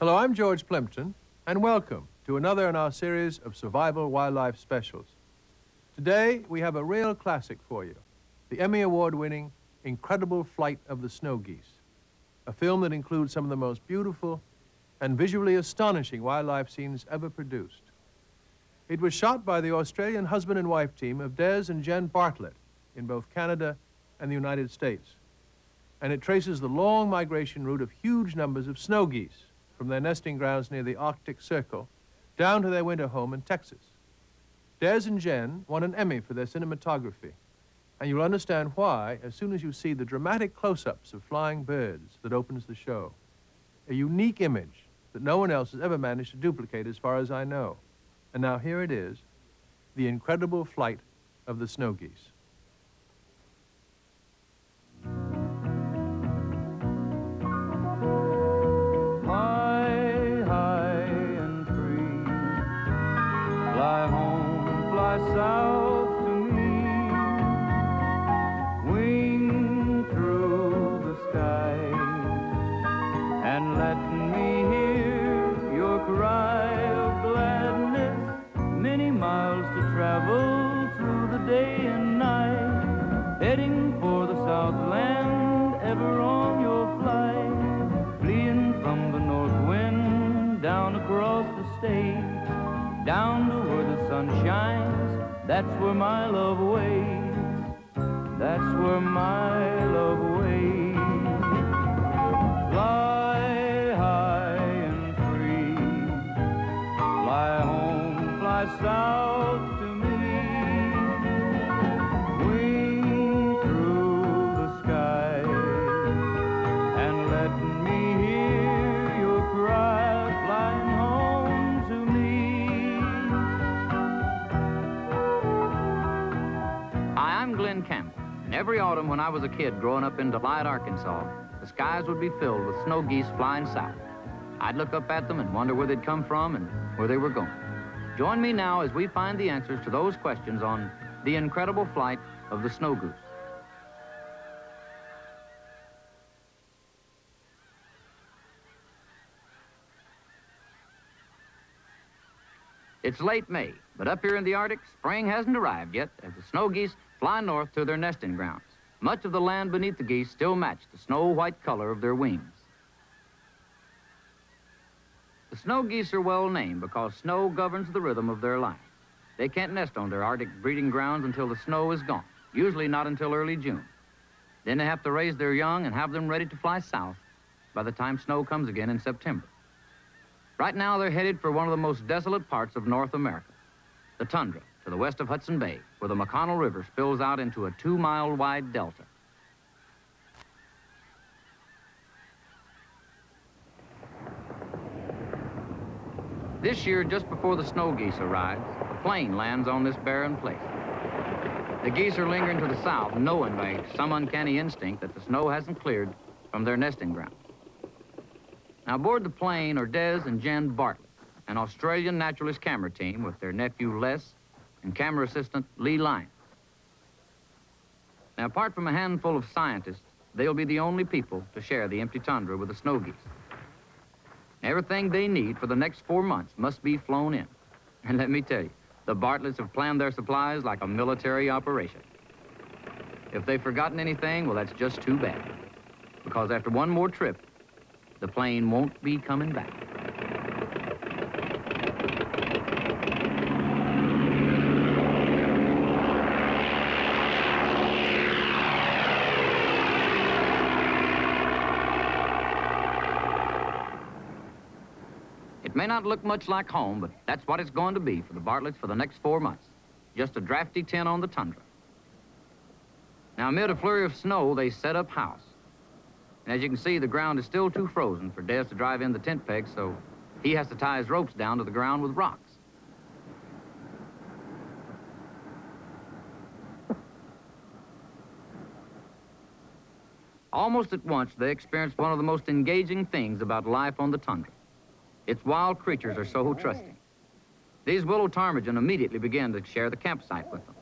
Hello, I'm George Plimpton, and welcome to another in our series of survival wildlife specials. Today, we have a real classic for you, the Emmy Award-winning Incredible Flight of the Snow Geese, a film that includes some of the most beautiful and visually astonishing wildlife scenes ever produced. It was shot by the Australian husband and wife team of Des and Jen Bartlett in both Canada and the United States, and it traces the long migration route of huge numbers of snow geese from their nesting grounds near the Arctic Circle down to their winter home in Texas. Des and Jen won an Emmy for their cinematography, and you'll understand why as soon as you see the dramatic close-ups of flying birds that opens the show. A unique image that no one else has ever managed to duplicate as far as I know. And now here it is, the incredible flight of the snow geese. Fly home, fly south to me, wing through the sky, and let me hear your cry of gladness. Many miles to travel through the day and night, heading for the Southland, ever on your flight, fleeing from the north wind, down across the state, down to where the sun shines. That's where my love waits. That's where my love waits. Fly high and free, fly home, fly south to me, wing through the sky, and let me hear your cry, flying home to me. I'm Glenn Campbell, and every autumn when I was a kid growing up in Delight, Arkansas, the skies would be filled with snow geese flying south. I'd look up at them and wonder where they'd come from and where they were going. Join me now as we find the answers to those questions on the incredible flight of the snow goose. It's late May, but up here in the Arctic, spring hasn't arrived yet as the snow geese fly north to their nesting grounds. Much of the land beneath the geese still match the snow-white color of their wings. The snow geese are well named because snow governs the rhythm of their life. They can't nest on their Arctic breeding grounds until the snow is gone, usually not until early June. Then they have to raise their young and have them ready to fly south by the time snow comes again in September. Right now, they're headed for one of the most desolate parts of North America, the tundra to the west of Hudson Bay, where the McConnell River spills out into a 2-mile-wide delta. This year, just before the snow geese arrives, a plane lands on this barren place. The geese are lingering to the south, knowing by some uncanny instinct that the snow hasn't cleared from their nesting ground. Now, aboard the plane are Des and Jen Bartlett, an Australian naturalist camera team with their nephew Les and camera assistant Lee Lyons. Now, apart from a handful of scientists, they'll be the only people to share the empty tundra with the snow geese. Everything they need for the next 4 months must be flown in. And let me tell you, the Bartletts have planned their supplies like a military operation. If they've forgotten anything, well, that's just too bad. Because after one more trip, the plane won't be coming back. It may not look much like home, but that's what it's going to be for the Bartletts for the next 4 months. Just a drafty tent on the tundra. Now, amid a flurry of snow, they set up house. And as you can see, the ground is still too frozen for Des to drive in the tent pegs, so he has to tie his ropes down to the ground with rocks. Almost at once, they experienced one of the most engaging things about life on the tundra. Its wild creatures are so trusting. These willow ptarmigan immediately began to share the campsite with them.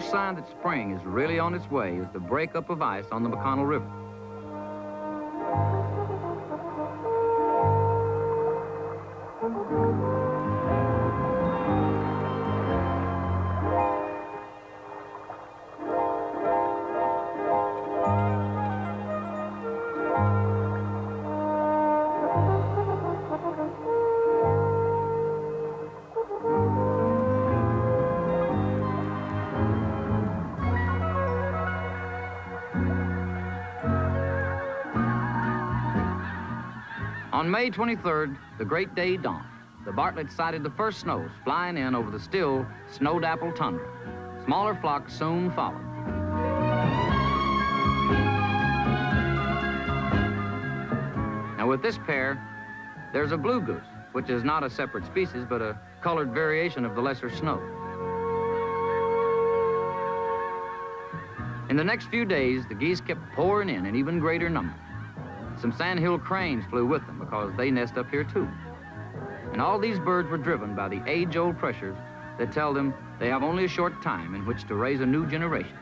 first sign that spring is really on its way is the breakup of ice on the McConnell River. On May 23rd, the great day dawned. The Bartlett sighted the first snows flying in over the still snow-dappled tundra. Smaller flocks soon followed. Now with this pair, there's a blue goose, which is not a separate species, but a colored variation of the lesser snow. In the next few days, the geese kept pouring in even greater numbers. Some sandhill cranes flew with them because they nest up here too. And all these birds were driven by the age-old pressures that tell them they have only a short time in which to raise a new generation.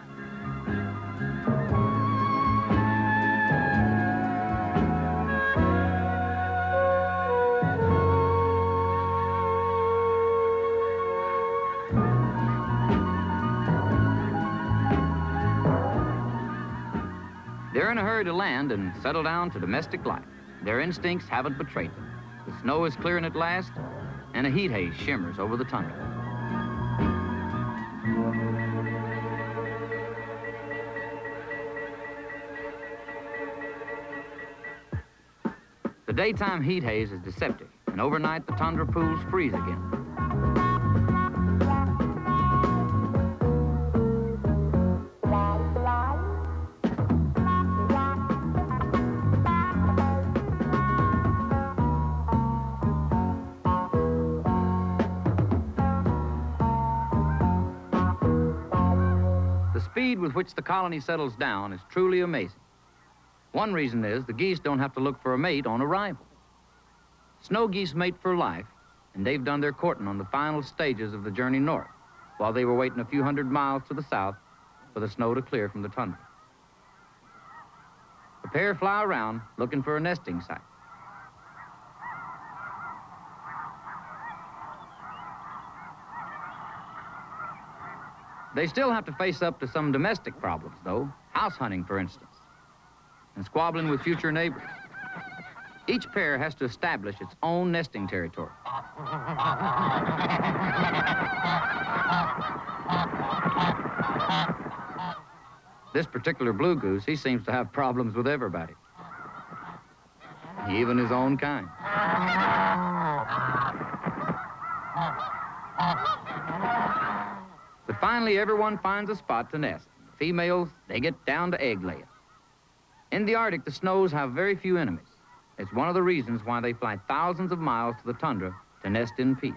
They're in a hurry to land and settle down to domestic life. Their instincts haven't betrayed them. The snow is clearing at last, and a heat haze shimmers over the tundra. The daytime heat haze is deceptive, and overnight the tundra pools freeze again. The speed with which the colony settles down is truly amazing. One reason is the geese don't have to look for a mate on arrival. Snow geese mate for life, and they've done their courting on the final stages of the journey north, while they were waiting a few hundred miles to the south for the snow to clear from the tundra. The pair fly around looking for a nesting site. They still have to face up to some domestic problems, though. House hunting, for instance, and squabbling with future neighbors. Each pair has to establish its own nesting territory. This particular blue goose, he seems to have problems with everybody, even his own kind. But finally, everyone finds a spot to nest. The females, they get down to egg laying. In the Arctic, the snows have very few enemies. It's one of the reasons why they fly thousands of miles to the tundra to nest in peace.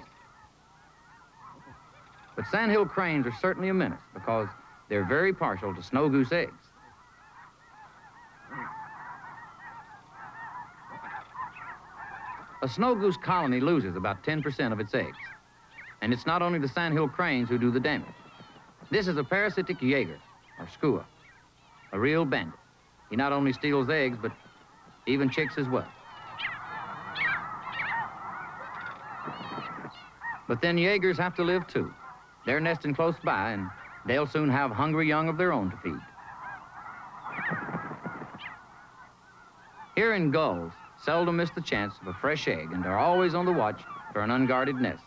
But sandhill cranes are certainly a menace because they're very partial to snow goose eggs. A snow goose colony loses about 10% of its eggs. And it's not only the sandhill cranes who do the damage. This is a parasitic Jaeger, or skua, a real bandit. He not only steals eggs, but even chicks as well. But then Jaegers have to live too. They're nesting close by, and they'll soon have hungry young of their own to feed. Here in gulls seldom miss the chance of a fresh egg and are always on the watch for an unguarded nest.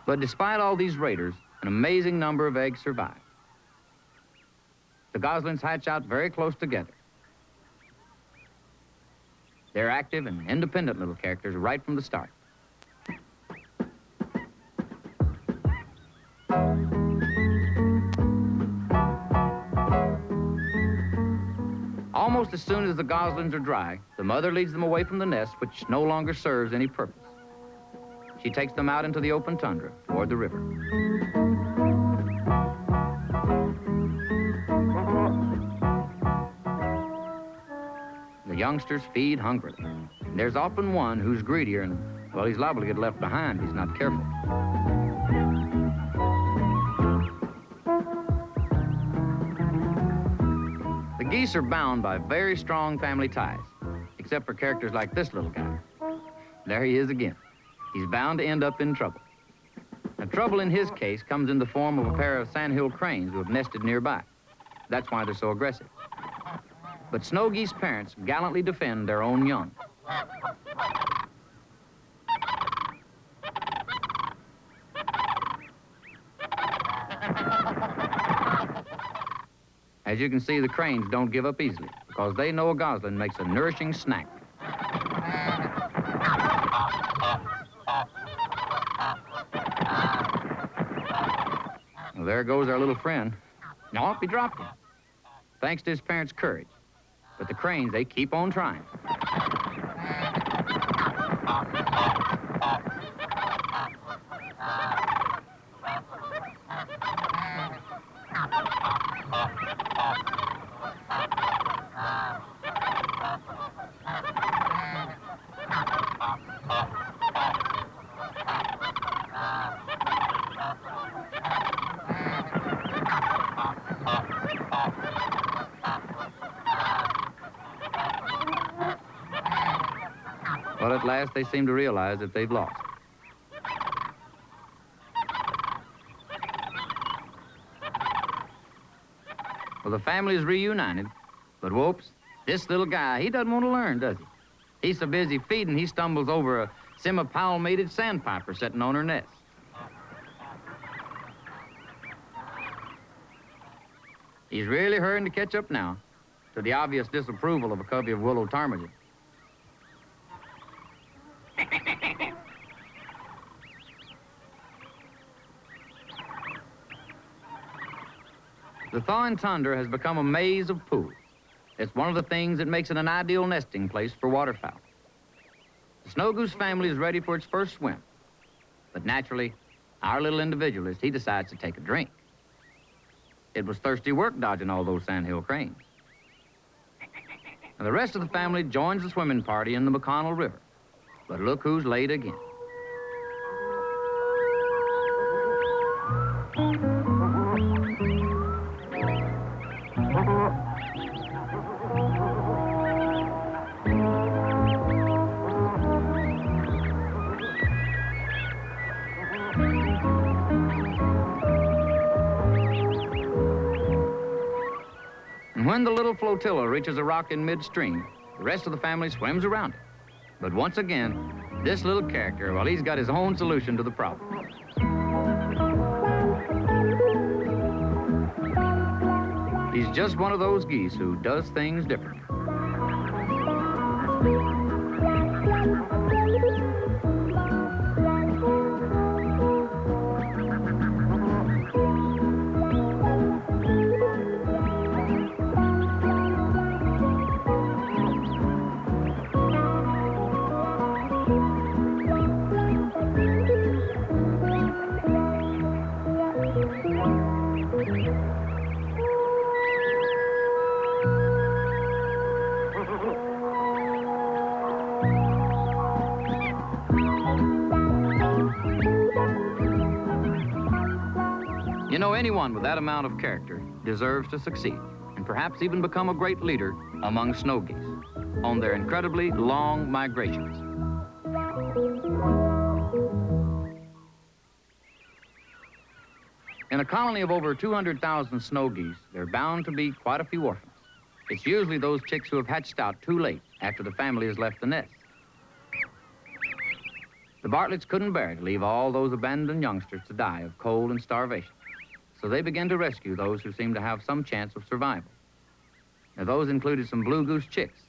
But despite all these raiders, an amazing number of eggs survive. The goslings hatch out very close together. They're active and independent little characters right from the start. Almost as soon as the goslings are dry, the mother leads them away from the nest, which no longer serves any purpose. She takes them out into the open tundra toward the river. The youngsters feed hungrily. And there's often one who's greedier and, well, he's liable to get left behind if he's not careful. The geese are bound by very strong family ties, except for characters like this little guy. There he is again. He's bound to end up in trouble. Now, trouble in his case comes in the form of a pair of sandhill cranes who have nested nearby. That's why they're so aggressive. But snow geese parents gallantly defend their own young. As you can see, the cranes don't give up easily because they know a goslin makes a nourishing snack. Well, there goes our little friend. No, he dropped him, thanks to his parents' courage. But the cranes, they keep on trying. Well, at last, they seem to realize that they've lost. Well, the family's reunited, but whoops, this little guy, he doesn't want to learn, does he? He's so busy feeding, he stumbles over a semi-palmated sandpiper sitting on her nest. He's really hurrying to catch up now, to the obvious disapproval of a covey of willow ptarmigan. The thawing tundra has become a maze of pools. It's one of the things that makes it an ideal nesting place for waterfowl. The snow goose family is ready for its first swim. But naturally, our little individualist, he decides to take a drink. It was thirsty work dodging all those sandhill cranes. And the rest of the family joins the swimming party in the McConnell River. But look who's late again. And when the little flotilla reaches a rock in midstream, the rest of the family swims around it. But once again, this little character, well, he's got his own solution to the problem. He's just one of those geese who does things differently. You know, anyone with that amount of character deserves to succeed and perhaps even become a great leader among snow geese on their incredibly long migrations. In a colony of over 200,000 snow geese, there are bound to be quite a few orphans. It's usually those chicks who have hatched out too late after the family has left the nest. The Bartletts couldn't bear to leave all those abandoned youngsters to die of cold and starvation. So they began to rescue those who seemed to have some chance of survival. Now, those included some blue goose chicks,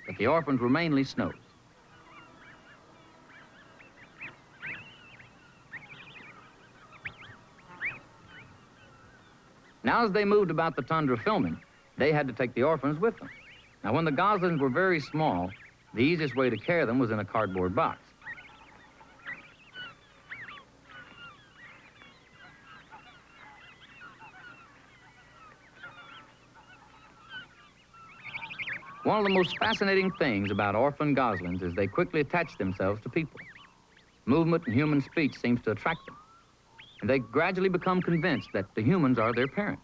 but the orphans were mainly snows. Now, as they moved about the tundra filming, they had to take the orphans with them. Now, when the goslings were very small, the easiest way to carry them was in a cardboard box. One of the most fascinating things about orphan goslings is they quickly attach themselves to people. Movement and human speech seems to attract them. And they gradually become convinced that the humans are their parents.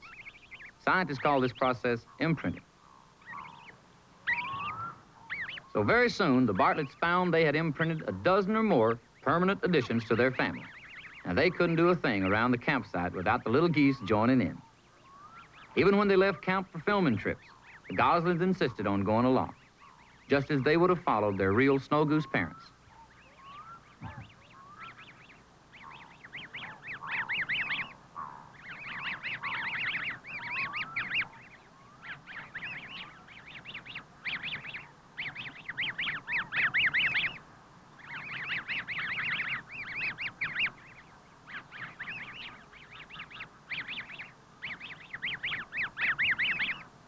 Scientists call this process imprinting. So very soon, the Bartletts found they had imprinted a dozen or more permanent additions to their family. And they couldn't do a thing around the campsite without the little geese joining in. Even when they left camp for filming trips, the goslings insisted on going along, just as they would have followed their real snow goose parents.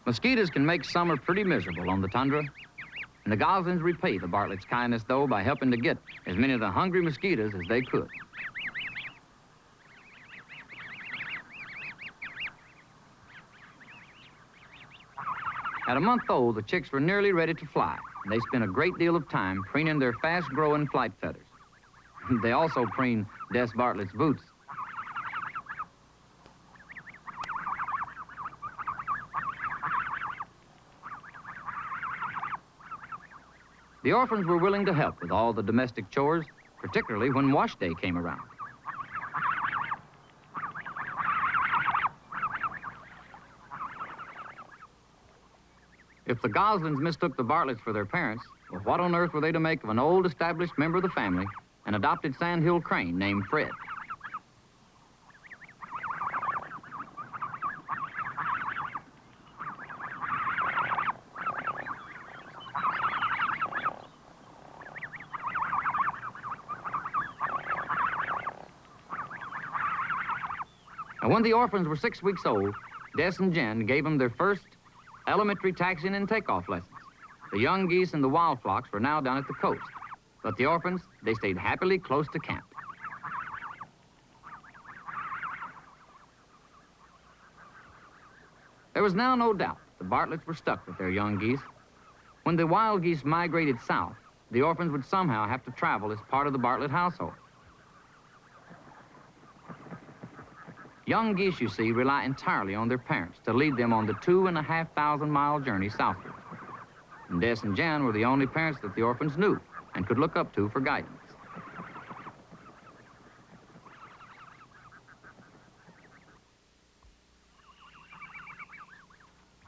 Mosquitoes can make summer pretty miserable on the tundra, and the goslings repay the Bartletts' kindness, though, by helping to get as many of the hungry mosquitoes as they could. At a month old, the chicks were nearly ready to fly, and they spent a great deal of time preening their fast-growing flight feathers. They also preened Des Bartlett's boots. The orphans were willing to help with all the domestic chores, particularly when wash day came around. If the goslings mistook the Bartletts for their parents, well, what on earth were they to make of an old established member of the family, an adopted sandhill crane named Fred? Now, when the orphans were 6 weeks old, Des and Jen gave them their first elementary taxiing and takeoff lessons. The young geese and the wild flocks were now down at the coast, but the orphans, they stayed happily close to camp. There was now no doubt the Bartletts were stuck with their young geese. When the wild geese migrated south, the orphans would somehow have to travel as part of the Bartlett household. Young geese, you see, rely entirely on their parents to lead them on the 2,500-mile journey southward. And Des and Jan were the only parents that the orphans knew and could look up to for guidance.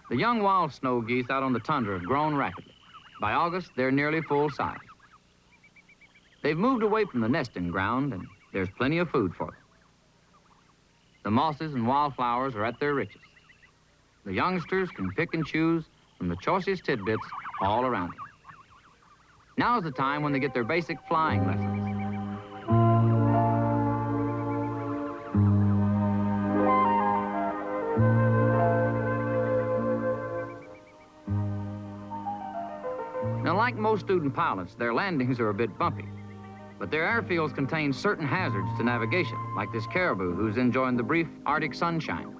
The young wild snow geese out on the tundra have grown rapidly. By August, they're nearly full size. They've moved away from the nesting ground, and there's plenty of food for them. The mosses and wildflowers are at their richest. The youngsters can pick and choose from the choicest tidbits all around them. Now's the time when they get their basic flying lessons. Now, like most student pilots, their landings are a bit bumpy. But their airfields contain certain hazards to navigation, like this caribou who's enjoying the brief Arctic sunshine.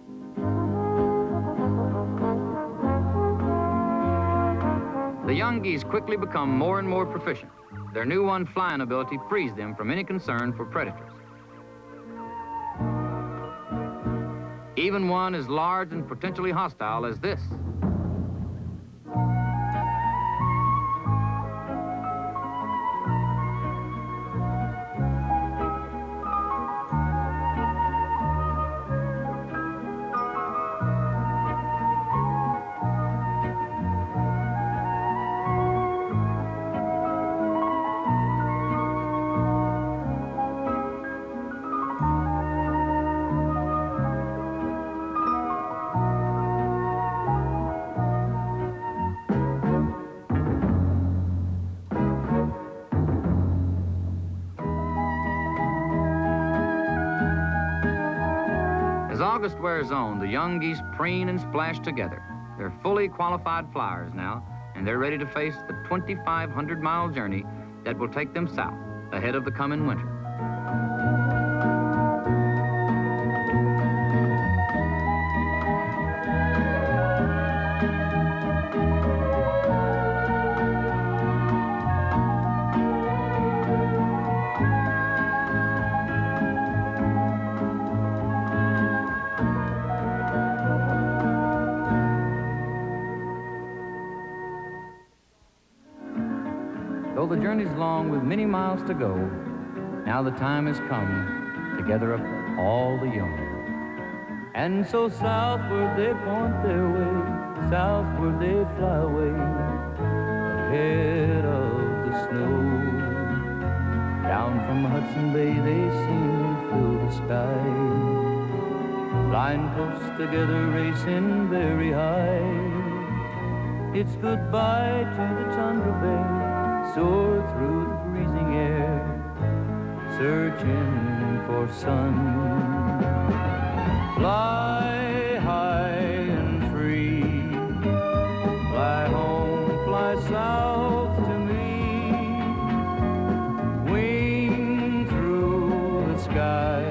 The young geese quickly become more and more proficient. Their new-won flying ability frees them from any concern for predators. Even one as large and potentially hostile as this. As August wears on, the young geese preen and splash together. They're fully qualified flyers now, and they're ready to face the 2,500-mile journey that will take them south ahead of the coming winter. Though the journey's long with many miles to go, now the time has come to gather up all the young. And so southward they point their way, southward they fly away, ahead of the snow. Down from Hudson Bay they seem to fill the sky, flying close together, racing very high. It's goodbye to the tundra bear, soar through the freezing air, searching for sun. Fly high and free, fly home, fly south to me, wing through the sky,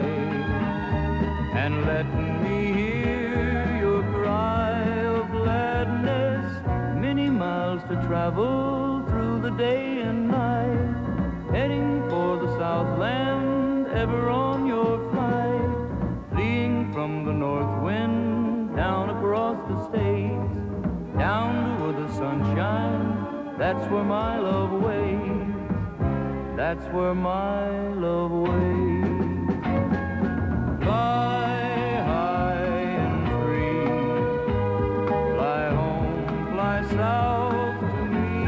and let me hear your cry of gladness. Many miles to travel through the day and night, heading for the Southland, ever on your flight, fleeing from the north wind, down across the states, down to where the sun shines. That's where my love waits, that's where my love waits. Fly high and free, fly home, fly south to me,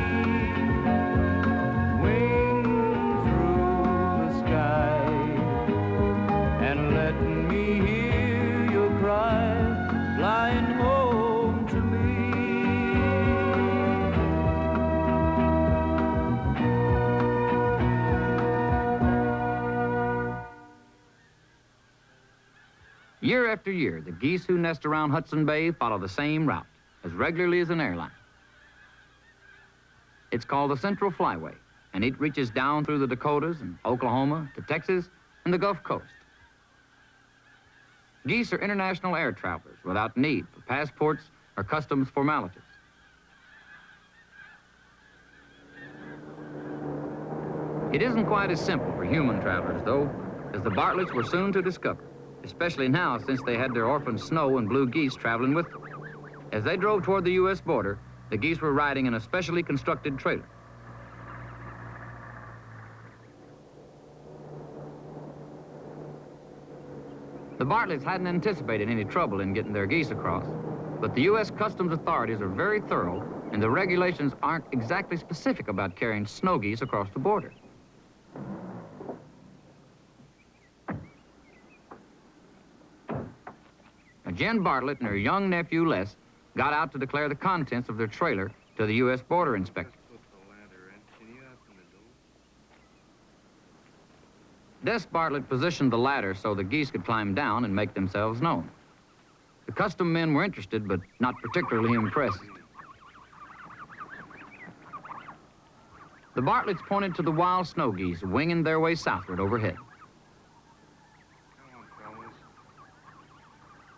wing through the sky, and let me hear your cry, flying home to me. Year after year, the geese who nest around Hudson Bay follow the same route, as regularly as an airline. It's called the Central Flyway, and it reaches down through the Dakotas and Oklahoma to Texas and the Gulf Coast. Geese are international air travelers without need for passports or customs formalities. It isn't quite as simple for human travelers, though, as the Bartletts were soon to discover, especially now since they had their orphan snow and blue geese traveling with them. As they drove toward the U.S. border, the geese were riding in a specially constructed trailer. The Bartletts hadn't anticipated any trouble in getting their geese across, but the U.S. Customs authorities are very thorough, and the regulations aren't exactly specific about carrying snow geese across the border. Now, Jen Bartlett and her young nephew, Les, got out to declare the contents of their trailer to the U.S. border inspector. Des Bartlett positioned the ladder so the geese could climb down and make themselves known. The custom men were interested, but not particularly impressed. The Bartletts pointed to the wild snow geese winging their way southward overhead.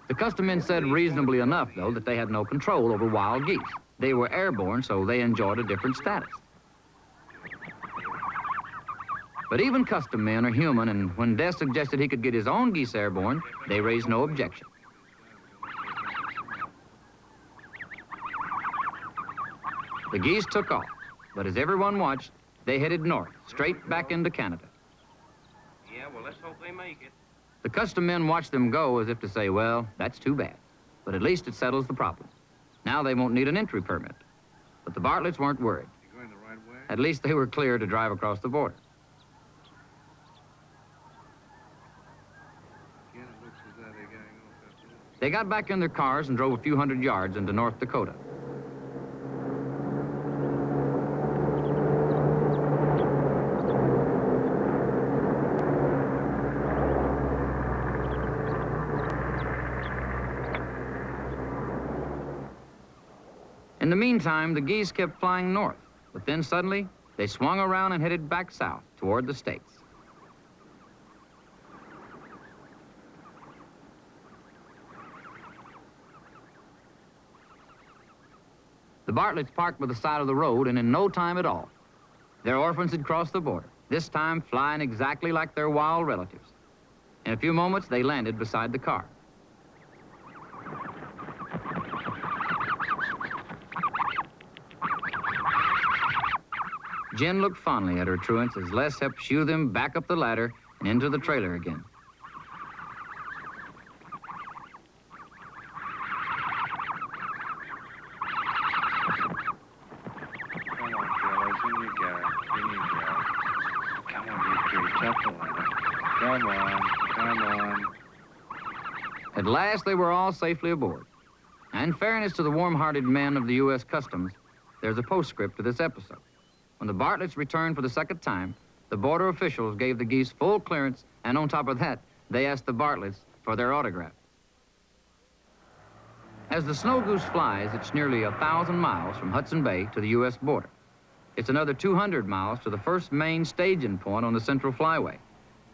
The custom men said reasonably enough, though, that they had no control over wild geese. They were airborne, so they enjoyed a different status. But even custom men are human, and when Des suggested he could get his own geese airborne, they raised no objection. The geese took off, but as everyone watched, they headed north, straight back into Canada. Yeah, well, let's hope they make it. The custom men watched them go as if to say, well, that's too bad. But at least it settles the problem. Now they won't need an entry permit. But the Bartletts weren't worried. You going the right way? At least they were clear to drive across the border. Again, it looks as though they're going off up there. They got back in their cars and drove a few hundred yards into North Dakota. In the meantime, the geese kept flying north, but then suddenly they swung around and headed back south toward the States. The Bartletts parked by the side of the road, and in no time at all, their orphans had crossed the border, this time flying exactly like their wild relatives. In a few moments, they landed beside the car. Jen looked fondly at her truants as Les helped shoo them back up the ladder and into the trailer again. Come on, fellas, in you go. In you go. Come on, you three, top the ladder. Come on, come on. At last, they were all safely aboard. And in fairness to the warm-hearted men of the U.S. Customs, there's a postscript to this episode. When the Bartletts returned for the second time, the border officials gave the Geese full clearance, and on top of that, they asked the Bartletts for their autograph. As the Snow Goose flies, it's nearly 1,000 miles from Hudson Bay to the U.S. border. It's another 200 miles to the first main staging point on the Central Flyway,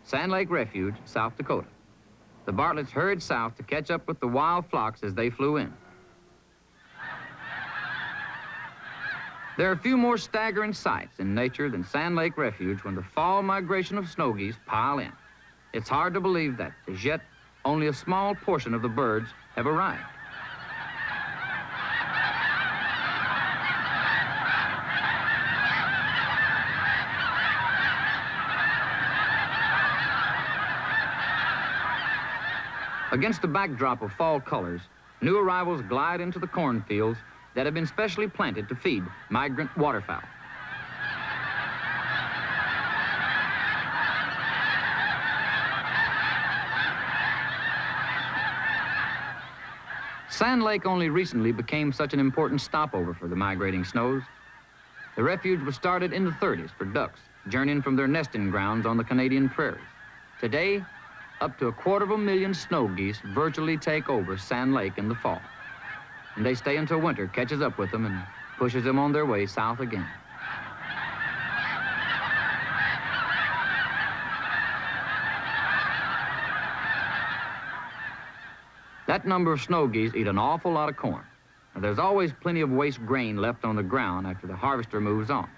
Sand Lake Refuge, South Dakota. The Bartletts hurried south to catch up with the wild flocks as they flew in. There are a few more staggering sights in nature than Sand Lake Refuge when the fall migration of snow geese pile in. It's hard to believe that, as yet, only a small portion of the birds have arrived. Against the backdrop of fall colors, new arrivals glide into the cornfields that have been specially planted to feed migrant waterfowl. Sand Lake only recently became such an important stopover for the migrating snows. The refuge was started in the 30s for ducks, journeying from their nesting grounds on the Canadian prairies. Today, up to 250,000 snow geese virtually take over Sand Lake in the fall. And they stay until winter catches up with them and pushes them on their way south again. That number of snow geese eat an awful lot of corn. And there's always plenty of waste grain left on the ground after the harvester moves on.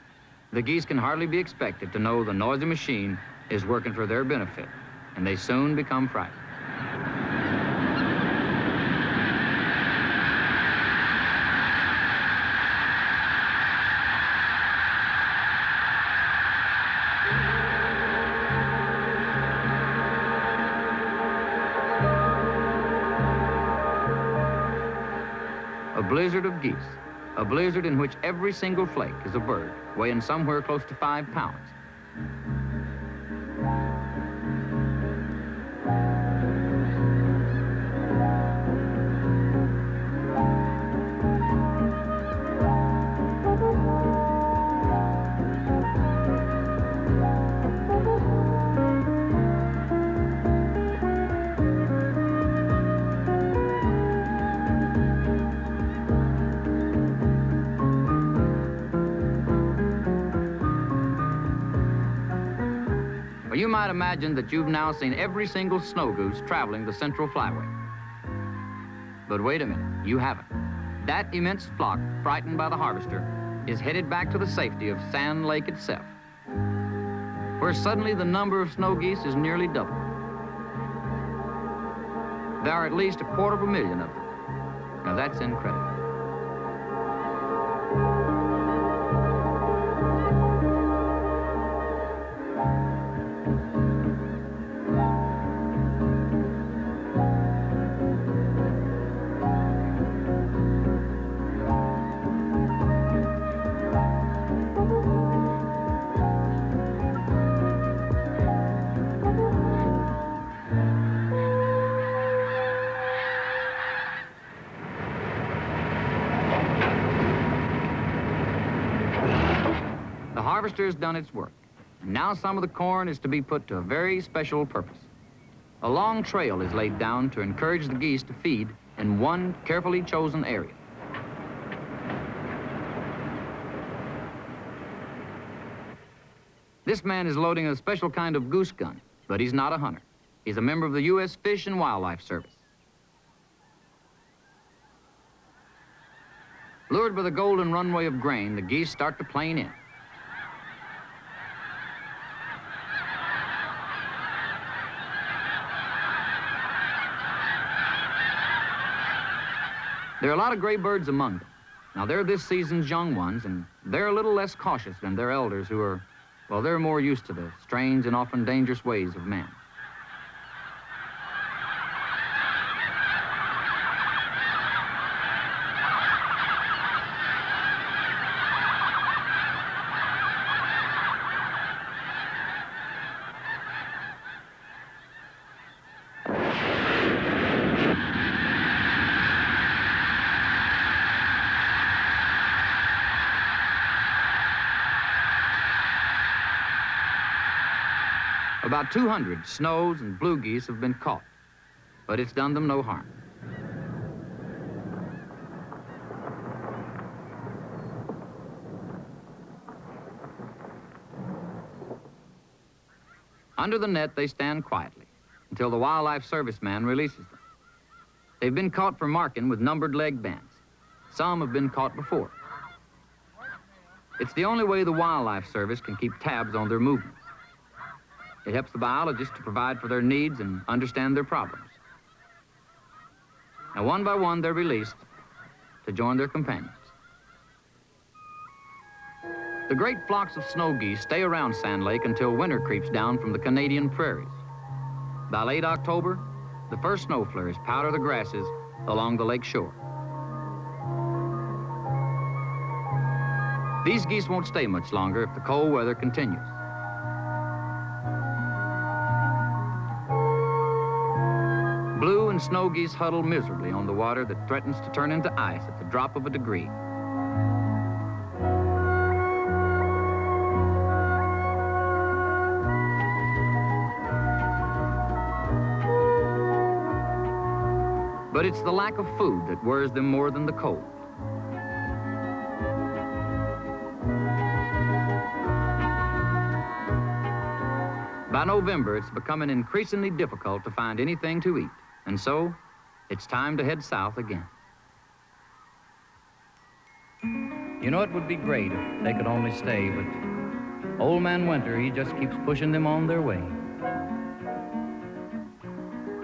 The geese can hardly be expected to know the noisy machine is working for their benefit, and they soon become frightened. A blizzard of geese, a blizzard in which every single flake is a bird, weighing somewhere close to 5 pounds. You might imagine that you've now seen every single snow goose traveling the Central Flyway. But wait a minute, you haven't. That immense flock, frightened by the harvester, is headed back to the safety of Sand Lake itself, where suddenly the number of snow geese is nearly doubled. There are at least 250,000 of them. Now that's incredible. The harvester has done its work, and now some of the corn is to be put to a very special purpose. A long trail is laid down to encourage the geese to feed in one carefully chosen area. This man is loading a special kind of goose gun, but he's not a hunter. He's a member of the U.S. Fish and Wildlife Service. Lured by the golden runway of grain, the geese start to plane in. There are a lot of gray birds among them, Now, they're this season's young ones, and they're a little less cautious than their elders who are, well, they're more used to the strange and often dangerous ways of man. About 200 snows and blue geese have been caught, but it's done them no harm. Under the net, they stand quietly until the Wildlife Service man releases them. They've been caught for marking with numbered leg bands. Some have been caught before. It's the only way the Wildlife Service can keep tabs on their movements. It helps the biologists to provide for their needs and understand their problems. Now, one by one, they're released to join their companions. The great flocks of snow geese stay around Sand Lake until winter creeps down from the Canadian prairies. By late October, the first snow flurries powder the grasses along the lake shore. These geese won't stay much longer if the cold weather continues. Blue and snow geese huddle miserably on the water that threatens to turn into ice at the drop of a degree. But it's the lack of food that worries them more than the cold. By November, it's becoming increasingly difficult to find anything to eat, and so it's time to head south again. You know, it would be great if they could only stay, but Old Man Winter, he just keeps pushing them on their way.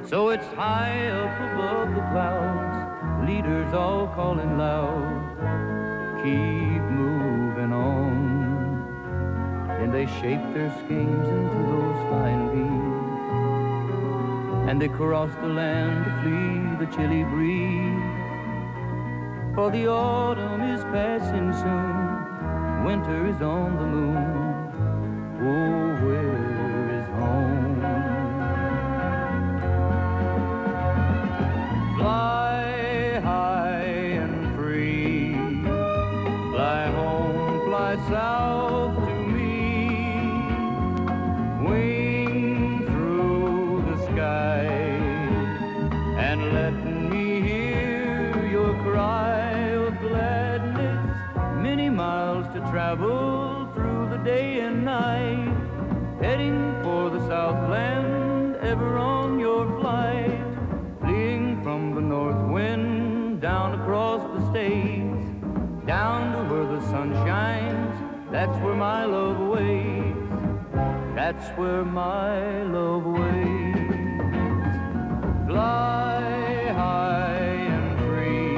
So it's high up above the clouds, leaders all calling loud, keep moving on. And they shape their schemes into those flying beams, and they cross the land to flee the chilly breeze. For the autumn is passing soon, winter is on the moon, oh, where is home? Fly high and free, fly home, fly south to me, wing through the sky, and let me hear your cry of gladness. Many miles to travel through the day and night, heading for the Southland, ever on your flight. From the north wind down across the states, down to where the sun shines, that's where my love waits, that's where my love waits. Fly high and free,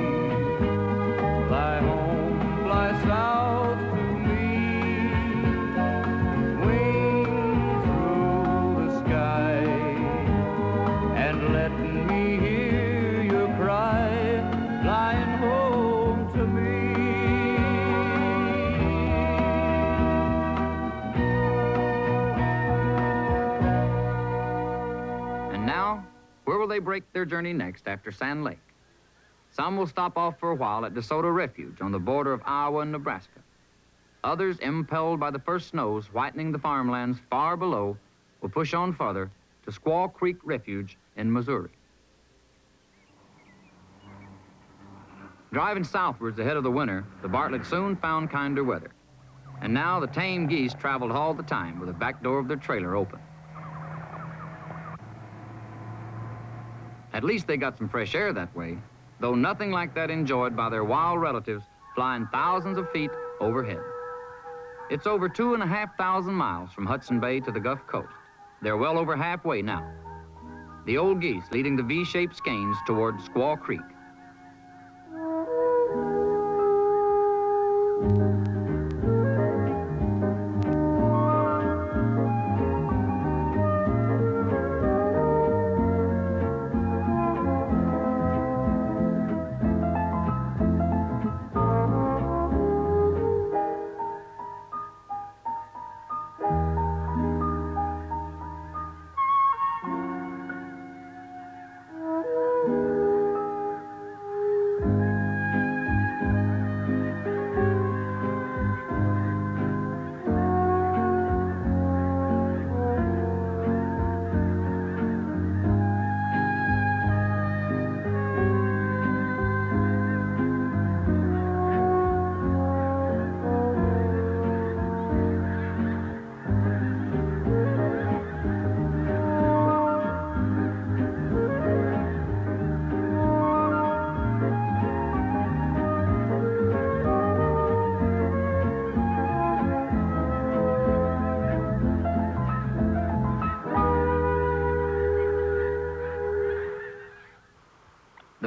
fly home, fly south to me, wing through the sky, and let me hear flying home to me. And now, where will they break their journey next after Sand Lake? Some will stop off for a while at DeSoto Refuge on the border of Iowa and Nebraska. Others, impelled by the first snows whitening the farmlands far below, will push on further to Squaw Creek Refuge in Missouri. Driving southwards ahead of the winter, the Bartlett soon found kinder weather. And now the tame geese traveled all the time with the back door of their trailer open. At least they got some fresh air that way, though nothing like that enjoyed by their wild relatives flying thousands of feet overhead. It's over 2,500 miles from Hudson Bay to the Gulf Coast. They're well over halfway now. The old geese leading the V-shaped skeins toward Squaw Creek.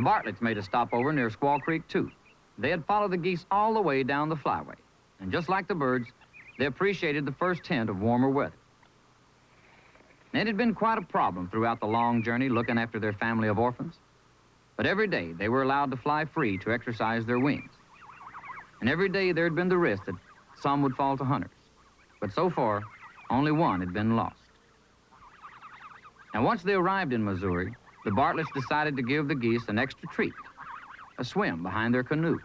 Bartletts made a stopover near Squaw Creek, too. They had followed the geese all the way down the flyway. And just like the birds, they appreciated the first hint of warmer weather. It had been quite a problem throughout the long journey looking after their family of orphans. But every day they were allowed to fly free to exercise their wings. And every day there had been the risk that some would fall to hunters. But so far, only one had been lost. Now, once they arrived in Missouri, the Bartletts decided to give the geese an extra treat, a swim behind their canoe.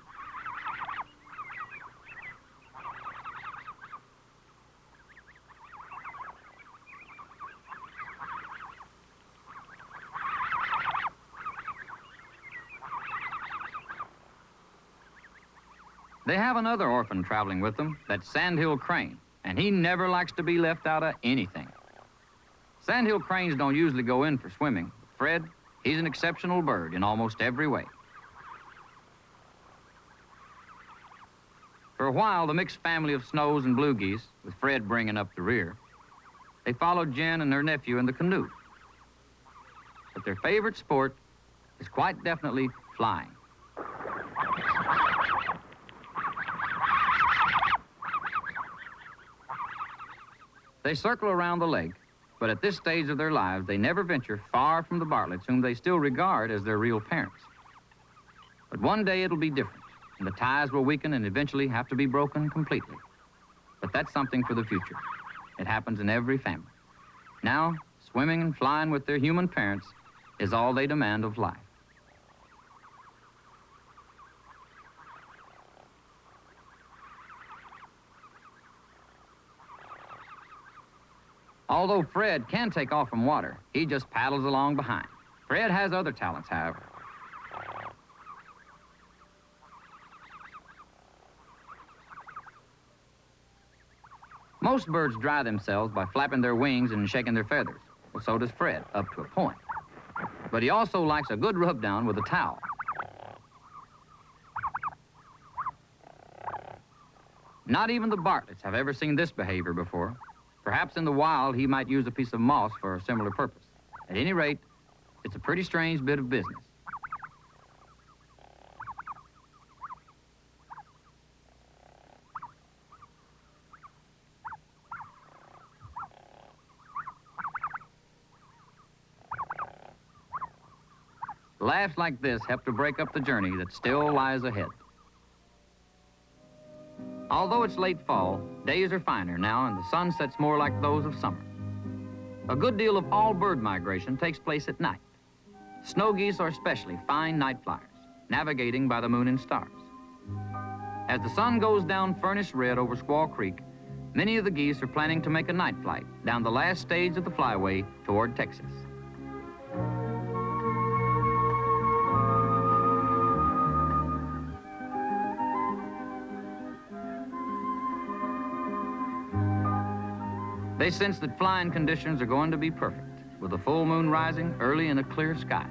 They have another orphan traveling with them, that's Sandhill Crane, and he never likes to be left out of anything. Sandhill cranes don't usually go in for swimming. Fred, he's an exceptional bird in almost every way. For a while, the mixed family of snows and blue geese, with Fred bringing up the rear, they followed Jen and her nephew in the canoe. But their favorite sport is quite definitely flying. They circle around the lake, but at this stage of their lives, they never venture far from the Bartletts, whom they still regard as their real parents. But one day it'll be different, and the ties will weaken and eventually have to be broken completely. But that's something for the future. It happens in every family. Now, swimming and flying with their human parents is all they demand of life. Although Fred can take off from water, he just paddles along behind. Fred has other talents, however. Most birds dry themselves by flapping their wings and shaking their feathers. Well, so does Fred, up to a point. But he also likes a good rub down with a towel. Not even the Bartletts have ever seen this behavior before. Perhaps in the wild, he might use a piece of moss for a similar purpose. At any rate, it's a pretty strange bit of business. Laughs like this help to break up the journey that still lies ahead. Although it's late fall, days are finer now and the sun sets more like those of summer. A good deal of all bird migration takes place at night. Snow geese are especially fine night flyers, navigating by the moon and stars. As the sun goes down furnace red over Squaw Creek, many of the geese are planning to make a night flight down the last stage of the flyway toward Texas. They sense that flying conditions are going to be perfect, with a full moon rising early in a clear sky.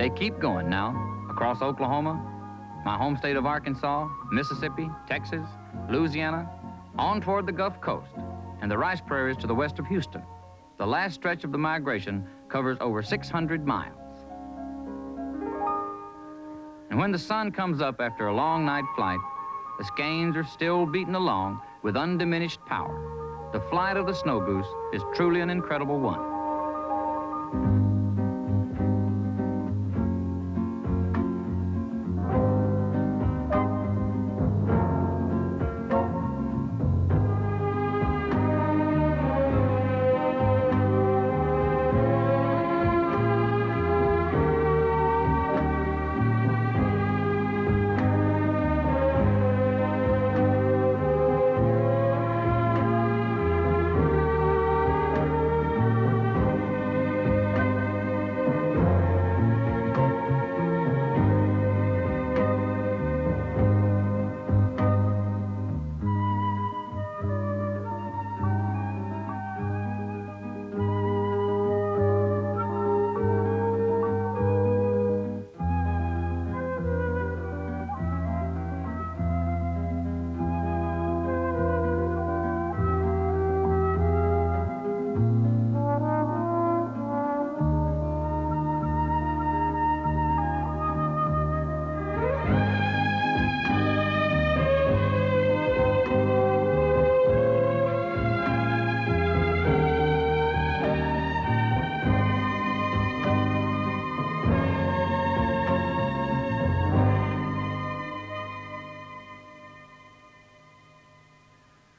They keep going now, across Oklahoma, my home state of Arkansas, Mississippi, Texas, Louisiana, on toward the Gulf Coast, and the rice prairies to the west of Houston. The last stretch of the migration covers over 600 miles. And when the sun comes up after a long night flight, the skeins are still beating along with undiminished power. The flight of the snow goose is truly an incredible one.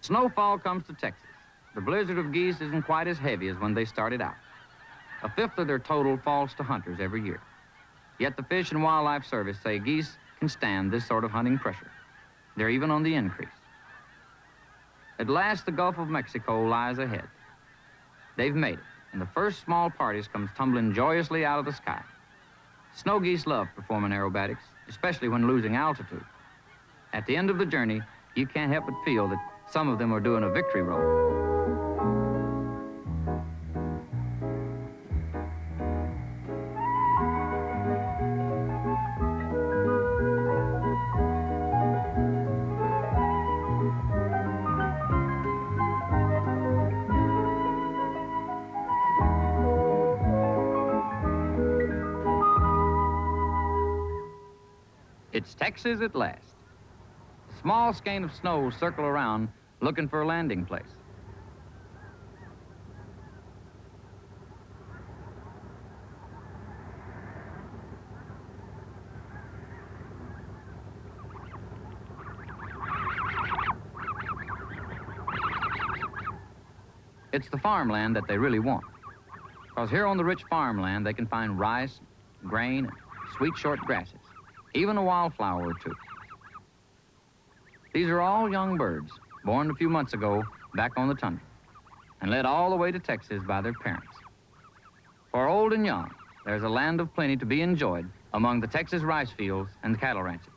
Snowfall comes to Texas. The blizzard of geese isn't quite as heavy as when they started out. A fifth of their total falls to hunters every year. Yet the Fish and Wildlife Service say geese can stand this sort of hunting pressure. They're even on the increase. At last, the Gulf of Mexico lies ahead. They've made it, and the first small parties comes tumbling joyously out of the sky. Snow geese love performing aerobatics, especially when losing altitude. At the end of the journey, you can't help but feel that some of them are doing a victory roll. It's Texas at last. A small skein of snow circle around looking for a landing place. It's the farmland that they really want. Because here on the rich farmland, they can find rice, grain, and sweet short grasses. Even a wildflower or two. These are all young birds, born a few months ago back on the tundra, and led all the way to Texas by their parents. For old and young, there's a land of plenty to be enjoyed among the Texas rice fields and cattle ranches.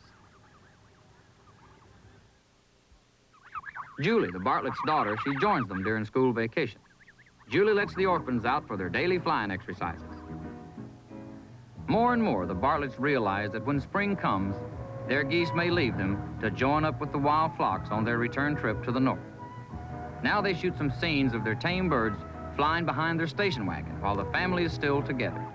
Julie, the Bartlett's daughter, she joins them during school vacation. Julie lets the orphans out for their daily flying exercises. More and more, the Bartletts realize that when spring comes, their geese may leave them to join up with the wild flocks on their return trip to the north. Now they shoot some scenes of their tame birds flying behind their station wagon while the family is still together.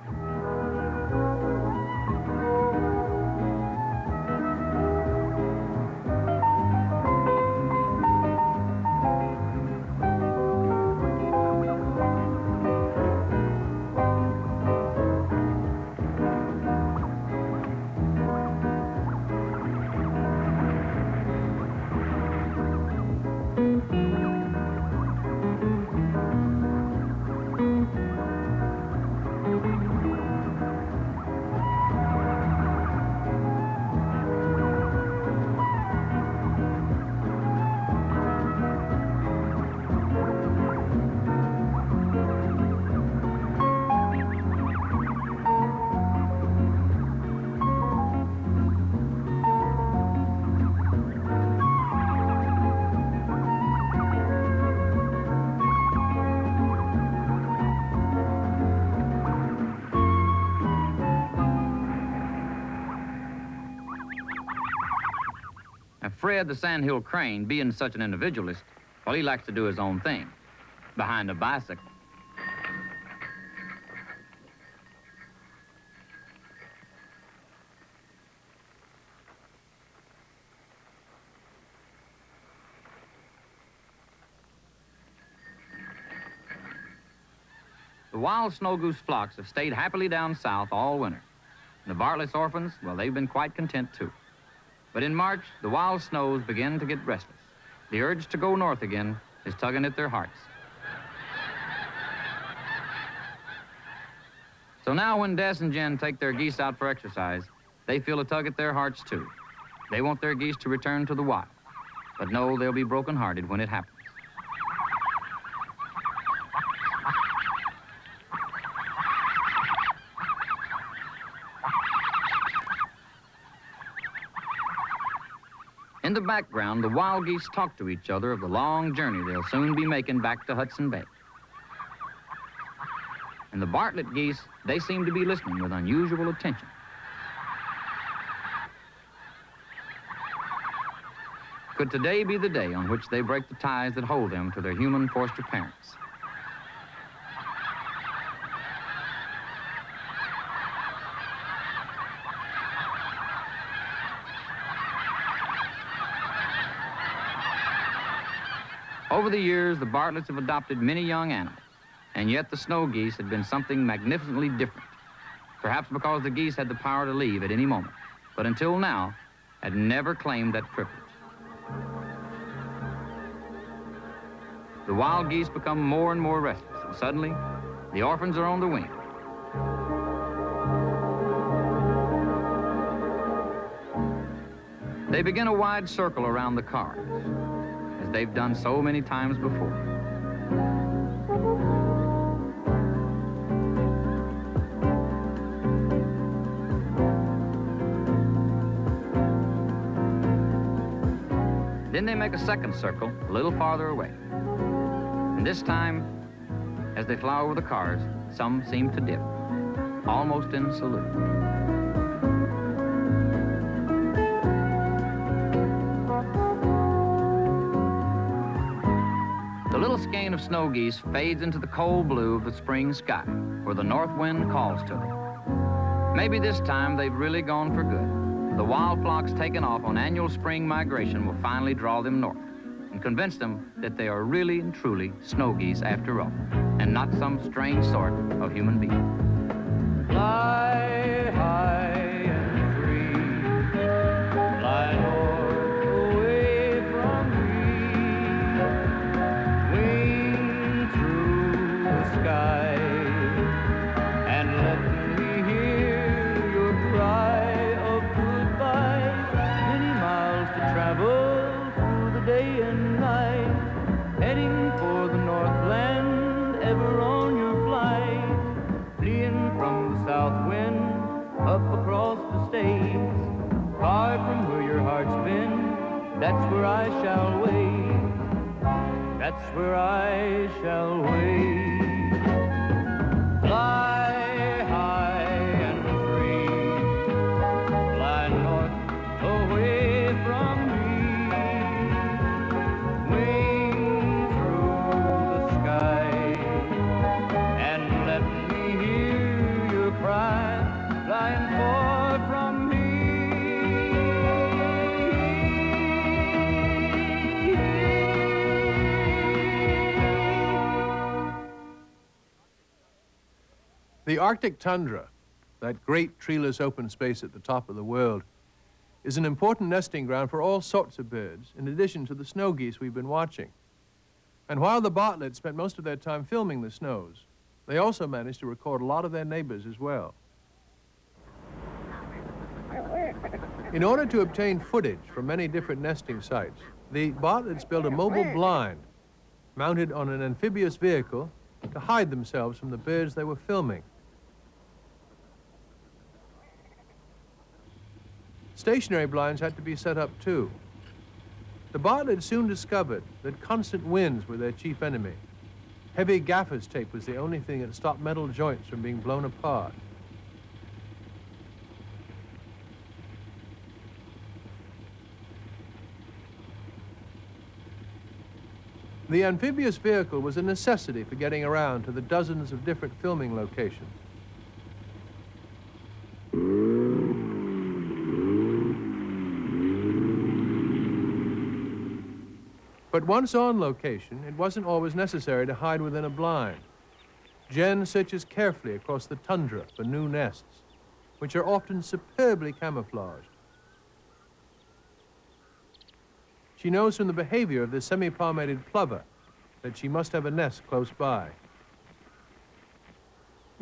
Fred, the sandhill crane, being such an individualist, well, he likes to do his own thing, behind a bicycle. The wild snow goose flocks have stayed happily down south all winter. The Bartlett's orphans, well, they've been quite content, too. But in March, the wild snows begin to get restless. The urge to go north again is tugging at their hearts. So now when Des and Jen take their geese out for exercise, they feel a tug at their hearts, too. They want their geese to return to the wild, but know they'll be brokenhearted when it happens. In the background, the wild geese talk to each other of the long journey they'll soon be making back to Hudson Bay. And the Bartlett geese, they seem to be listening with unusual attention. Could today be the day on which they break the ties that hold them to their human foster parents? Over the years, the Bartletts have adopted many young animals, and yet the snow geese had been something magnificently different. Perhaps because the geese had the power to leave at any moment, but until now, had never claimed that privilege. The wild geese become more and more restless, and suddenly, the orphans are on the wing. They begin a wide circle around the cars, as they've done so many times before. Then they make a second circle a little farther away. And this time, as they fly over the cars, some seem to dip, almost in salute. The little skein of snow geese fades into the cold blue of the spring sky, where the north wind calls to them. Maybe this time they've really gone for good. The wild flocks taken off on annual spring migration will finally draw them north and convince them that they are really and truly snow geese after all, and not some strange sort of human being. Fly high and free, fly north away from me, wing through the sky, and let me hear your cry of goodbye. Many miles to travel through the day and night, heading for the Northland, ever on your flight, fleeing from the south wind, up across the states, far from where your heart's been. That's where I shall wait, that's where I shall wait. Fly high and free, fly north away from me, wing through the sky, and let me hear your cry, flying far from me. The Arctic tundra, that great treeless open space at the top of the world, is an important nesting ground for all sorts of birds, in addition to the snow geese we've been watching. And while the Bartletts spent most of their time filming the snows, they also managed to record a lot of their neighbors as well. In order to obtain footage from many different nesting sites, the Bartletts built a mobile blind mounted on an amphibious vehicle to hide themselves from the birds they were filming. Stationary blinds had to be set up too. The Bartletts soon discovered that constant winds were their chief enemy. Heavy gaffer's tape was the only thing that stopped metal joints from being blown apart. The amphibious vehicle was a necessity for getting around to the dozens of different filming locations. But once on location, it wasn't always necessary to hide within a blind. Jen searches carefully across the tundra for new nests, which are often superbly camouflaged. She knows from the behavior of the semi-palmated plover that she must have a nest close by.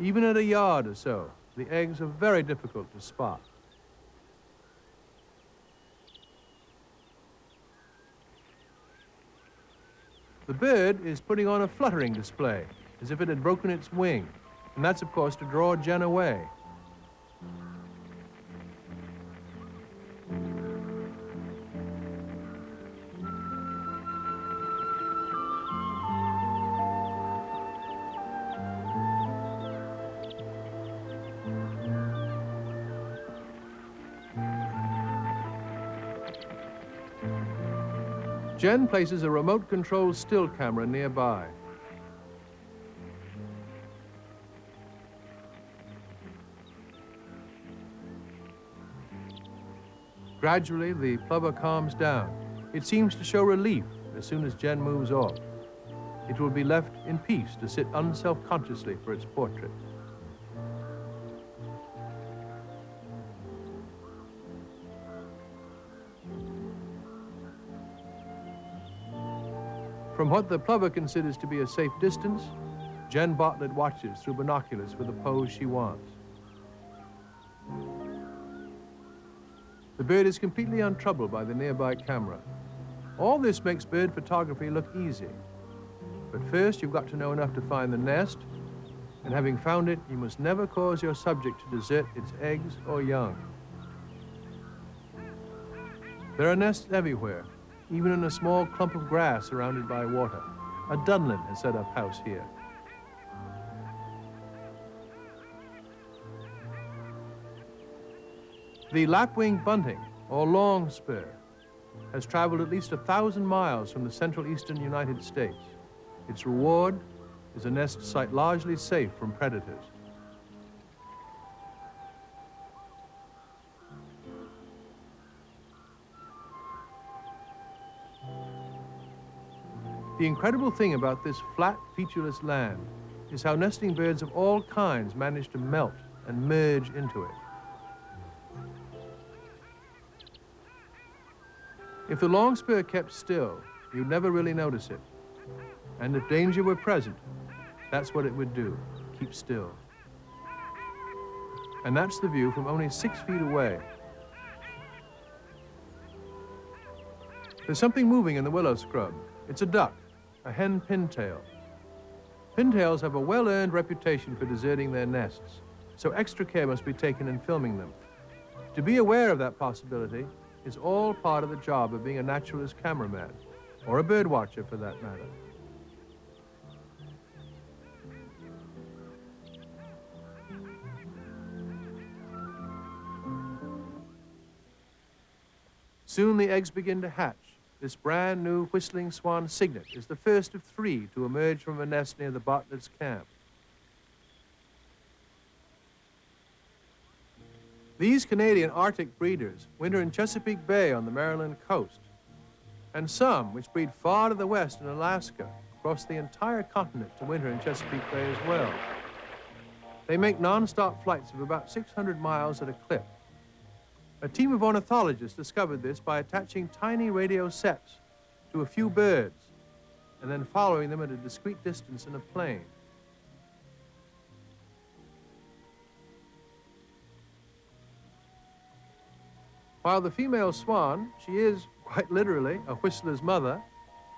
Even at a yard or so, the eggs are very difficult to spot. The bird is putting on a fluttering display, as if it had broken its wing, and that's, of course, to draw Jen away. Jen places a remote-controlled still camera nearby. Gradually, the plover calms down. It seems to show relief as soon as Jen moves off. It will be left in peace to sit unself-consciously for its portrait. From what the plover considers to be a safe distance, Jen Bartlett watches through binoculars for the pose she wants. The bird is completely untroubled by the nearby camera. All this makes bird photography look easy. But first, you've got to know enough to find the nest, and having found it, you must never cause your subject to desert its eggs or young. There are nests everywhere, even in a small clump of grass surrounded by water. A Dunlin has set up house here. The lapwing bunting, or long spur, has traveled at least 1,000 miles from the central eastern United States. Its reward is a nest site largely safe from predators. The incredible thing about this flat, featureless land is how nesting birds of all kinds manage to melt and merge into it. If the long spur kept still, you'd never really notice it. And if danger were present, that's what it would do, keep still. And that's the view from only 6 feet away. There's something moving in the willow scrub. It's a duck, a hen pintail. Pintails have a well-earned reputation for deserting their nests, so extra care must be taken in filming them. To be aware of that possibility is all part of the job of being a naturalist cameraman, or a bird watcher for that matter. Soon the eggs begin to hatch. This brand new whistling swan cygnet is the first of 3 to emerge from a nest near the Bartlett's camp. These Canadian Arctic breeders winter in Chesapeake Bay on the Maryland coast, and some, which breed far to the west in Alaska, cross the entire continent to winter in Chesapeake Bay as well. They make non-stop flights of about 600 miles at a clip. A team of ornithologists discovered this by attaching tiny radio sets to a few birds and then following them at a discrete distance in a plane. While the female swan, she is quite literally a whistler's mother,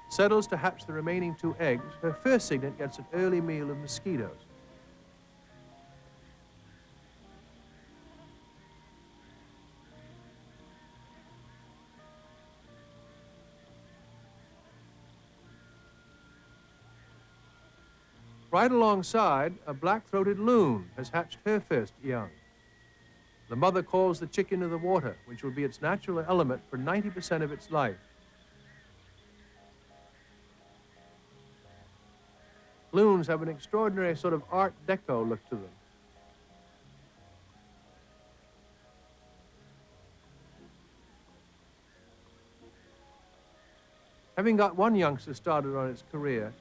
settles to hatch the remaining 2 eggs, her first cygnet gets an early meal of mosquitoes. Right alongside, a black-throated loon has hatched her first young. The mother calls the chick into the water, which will be its natural element for 90% of its life. Loons have an extraordinary sort of Art Deco look to them. Having got one youngster started on its career,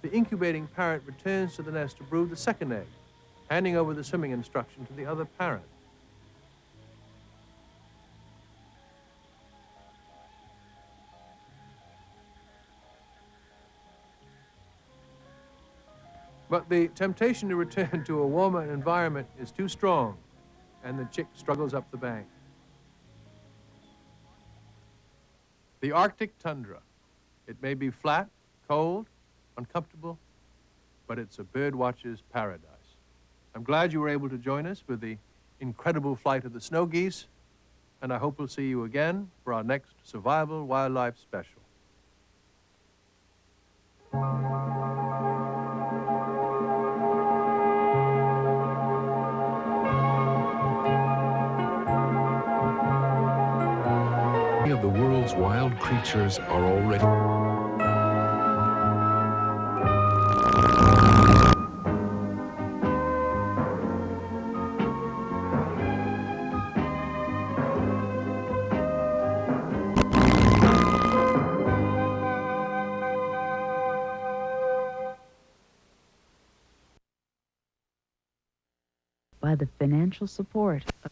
the incubating parent returns to the nest to brood the second egg, handing over the swimming instruction to the other parent. But the temptation to return to a warmer environment is too strong, and the chick struggles up the bank. The Arctic tundra. It may be flat, cold, uncomfortable, but it's a bird watcher's paradise. I'm glad you were able to join us for the incredible flight of the snow geese, and I hope we'll see you again for our next Survival Wildlife Special. Many of the world's wild creatures are already... by the financial support of